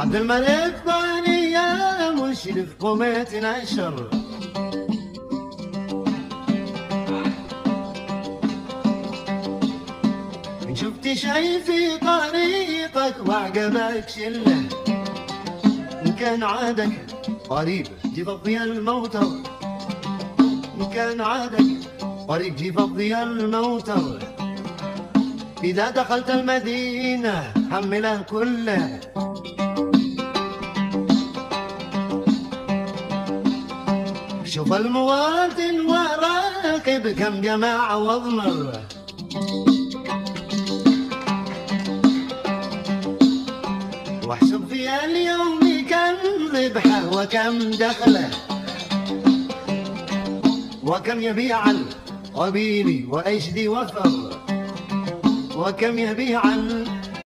عبد الملك ثاني يا مشرف قمت نشر، إن شفت شي في طريقك وعقبك شله، إن كان عادك قريب جيب أضياء الموتر، إن كان عادك قريب جيب أضياء الموتر، إذا دخلت المدينة حمله كله، شوف المواطن وراقب كم جماعة واضمر، واحسب في اليوم كم ربحه وكم دخله، وكم يبيع القبيل وأيش ذي وفر، وكم يبيع